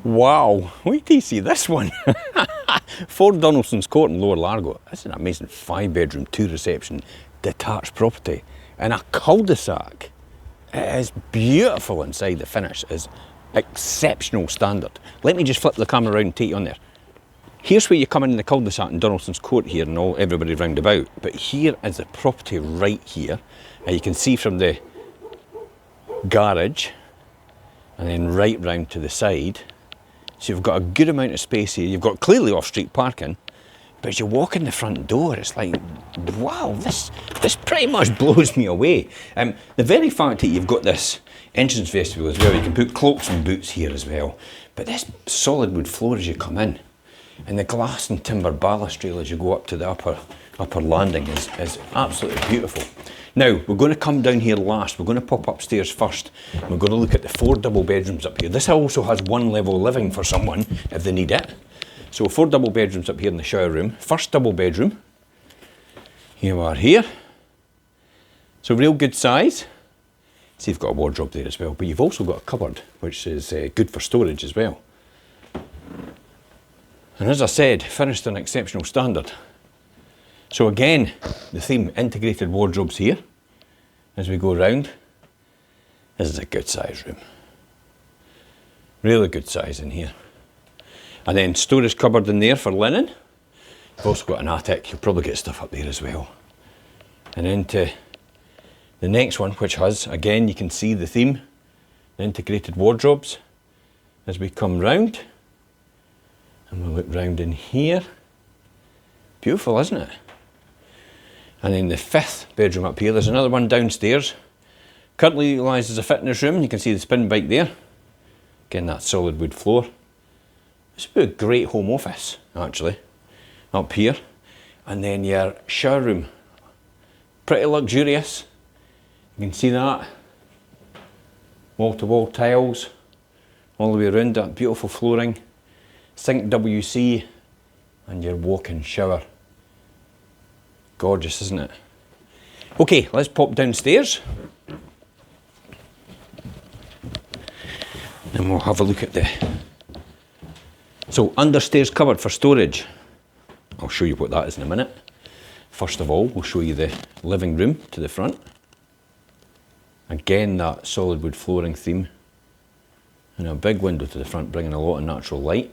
Wow, wait till you see this one. 4 Donaldsons Court in Lower Largo. This is an amazing 5-bedroom, 2-reception, detached property in a cul-de-sac. It is beautiful inside. The finish is exceptional standard. Let me just flip the camera around and take you on there. Here's where you come in the cul-de-sac in Donaldsons Court here and everybody round about. But here is the property right here. You can see from the garage and then right round to the side. So you've got a good amount of space here. You've got clearly off-street parking, but as you walk in the front door, it's like, wow, this pretty much blows me away. The very fact that you've got this entrance vestibule as well, you can put cloaks and boots here as well, but this solid wood floor as you come in, and the glass and timber balustrade as you go up to the upper landing is absolutely beautiful. Now, we're going to come down here last. We're going to pop upstairs first. We're going to look at the 4 double bedrooms up here. This also has 1 level living for someone if they need it. So 4 double bedrooms up here in the shower room. First double bedroom. Here we are here. So real good size. See, you've got a wardrobe there as well, but you've also got a cupboard, which is good for storage as well. And as I said, finished an exceptional standard. So again, the theme, integrated wardrobes here as we go around. This is a good size room. Really good size in here. And then storage cupboard in there for linen. You've also got an attic, you'll probably get stuff up there as well. And into the next one, which has, again, you can see the theme, the integrated wardrobes as we come round. And we'll look round in here. Beautiful, isn't it? And then the 5th bedroom up here, there's another one downstairs. Currently utilised as a fitness room. You can see the spin bike there. Again, that solid wood floor. This would be a great home office, actually, up here. And then your shower room. Pretty luxurious. You can see that. Wall-to-wall tiles. All the way around that, beautiful flooring. Sink WC. And your walk-in shower. Gorgeous, isn't it? Okay, let's pop downstairs. And we'll have a look at the... So, understairs cupboard for storage. I'll show you what that is in a minute. First of all, we'll show you the living room to the front. Again, that solid wood flooring theme. And a big window to the front, bringing a lot of natural light.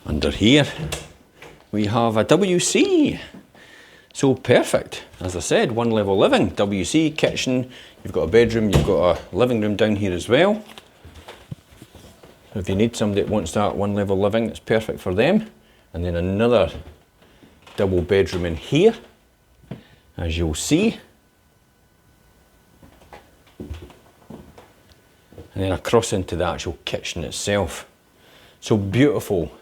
Under here, we have a WC. So perfect. As I said, 1 level living, WC, kitchen. You've got a bedroom, you've got a living room down here as well. So if you need somebody that wants that 1 level living, it's perfect for them. And then another double bedroom in here, as you'll see. And then across into the actual kitchen itself. So beautiful.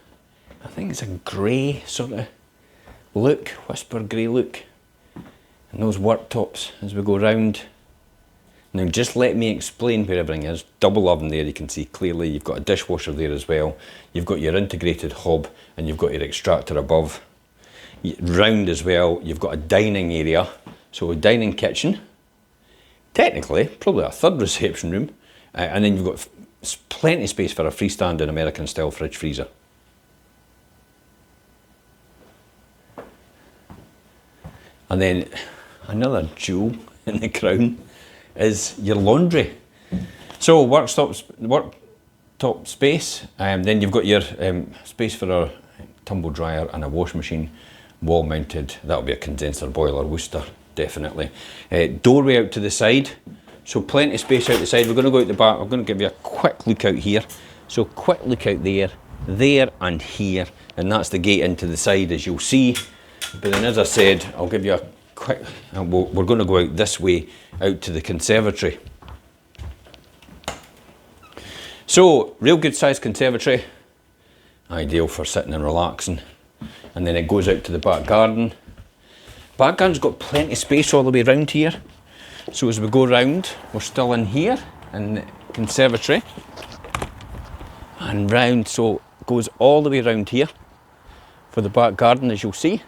I think it's a grey sort of look, whisper grey look. And those worktops as we go round. Now just let me explain where everything is. Double oven there, you can see clearly. You've got a dishwasher there as well. You've got your integrated hob and you've got your extractor above. Round as well, you've got a dining area. So a dining kitchen. Technically, probably a 3rd reception room. And then you've got plenty of space for a freestanding American style fridge freezer. And then another jewel in the crown is your laundry. So worktop space, then you've got your space for a tumble dryer and a wash machine, wall mounted. That'll be a condenser boiler, Worcester, definitely. Doorway out to the side, so plenty of space out the side. We're going to go out the back. I'm going to give you a quick look out here. So quick look out there, there and here, and that's the gate into the side as you'll see. But then as I said, I'll give you a quick, we're going to go out this way, out to the conservatory. So, real good sized conservatory, ideal for sitting and relaxing. And then it goes out to the back garden. Back garden's got plenty of space all the way around here. So as we go round, we're still in here, in the conservatory. And round, so it goes all the way around here for the back garden, as you'll see.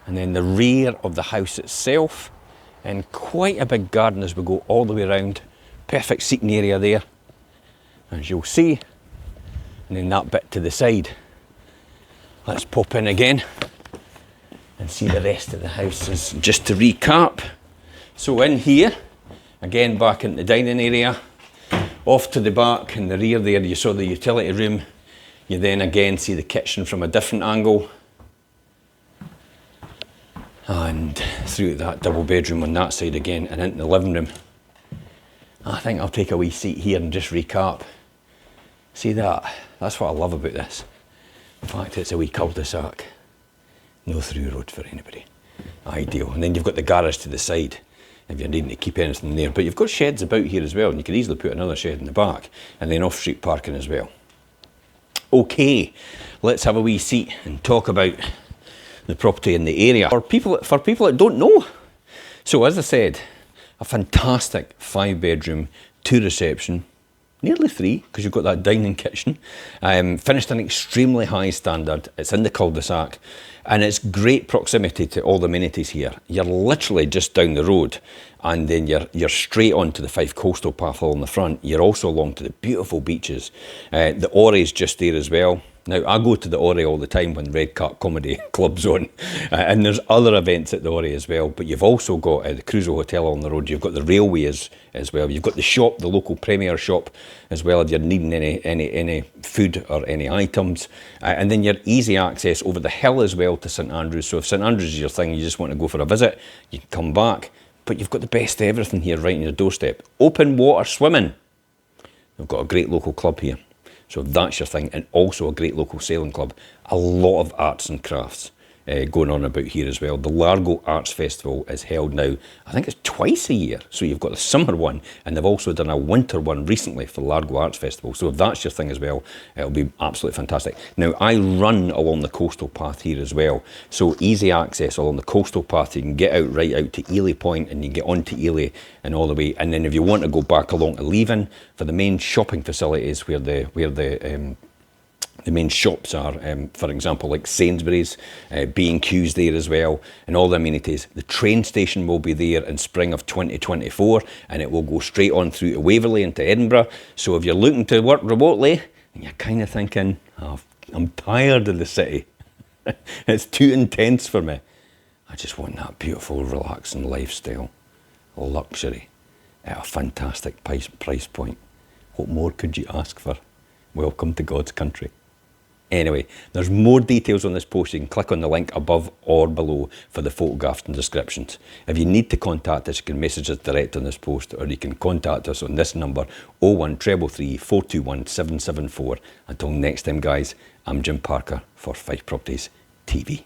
And then the rear of the house itself, and quite a big garden as we go all the way around. Perfect seating area there. as you'll see. And then that bit to the side. Let's pop in again and see the rest of the house. Just to recap, so in here, again back into the dining area, off to the back in the rear there you saw the utility room. You then again see the kitchen from a different angle, and through that double bedroom on that side again and into the living room. I think I'll take a wee seat here and just recap. See that? That's what I love about this. In fact, it's a wee cul-de-sac. No through road for anybody. Ideal. And then you've got the garage to the side if you're needing to keep anything there. But you've got sheds about here as well, and you could easily put another shed in the back, and then off-street parking as well. Okay, let's have a wee seat and talk about the property in the area. For people that don't know. So as I said, a fantastic 5-bedroom, 2 reception, nearly 3, because you've got that dining kitchen. Finished an extremely high standard. It's in the cul-de-sac, and it's great proximity to all the amenities here. You're literally just down the road, and then you're straight onto the Fife Coastal Path along the front. You're also along to the beautiful beaches. The Ore's just there as well. Now, I go to the Ore all the time when Red Cat Comedy Club's on, and there's other events at the Ore as well, but you've also got the Crusoe Hotel on the road, you've got the railway as well, you've got the shop, the local Premier shop as well, if you're needing any food or any items, and then you're easy access over the hill as well to St Andrews. So if St Andrews is your thing, you just want to go for a visit, you can come back, but you've got the best of everything here right on your doorstep. Open water swimming. We've got a great local club here. So if that's your thing, and also a great local sailing club. A lot of arts and crafts going on about here as well. The Largo Arts Festival is held now, I think it's twice a year. So you've got the summer one, and they've also done a winter one recently for the Largo Arts Festival. So if that's your thing as well, it'll be absolutely fantastic. Now, I run along the coastal path here as well. So easy access along the coastal path. You can get out right out to Ely Point, and you get onto Ely and all the way. And then if you want to go back along to Leven for the main shopping facilities where the main shops are, for example, like Sainsbury's, B&Q's there as well, and all the amenities. The train station will be there in spring of 2024, and it will go straight on through to Waverley and to Edinburgh. So if you're looking to work remotely, and you're kind of thinking, oh, I'm tired of the city, it's too intense for me, I just want that beautiful, relaxing lifestyle, luxury, at a fantastic price point. What more could you ask for? Welcome to God's country. Anyway, there's more details on this post. You can click on the link above or below for the photographs and descriptions. If you need to contact us, you can message us direct on this post, or you can contact us on this number, 01333 421 774. Until next time, guys, I'm Jim Parker for Fife Properties TV.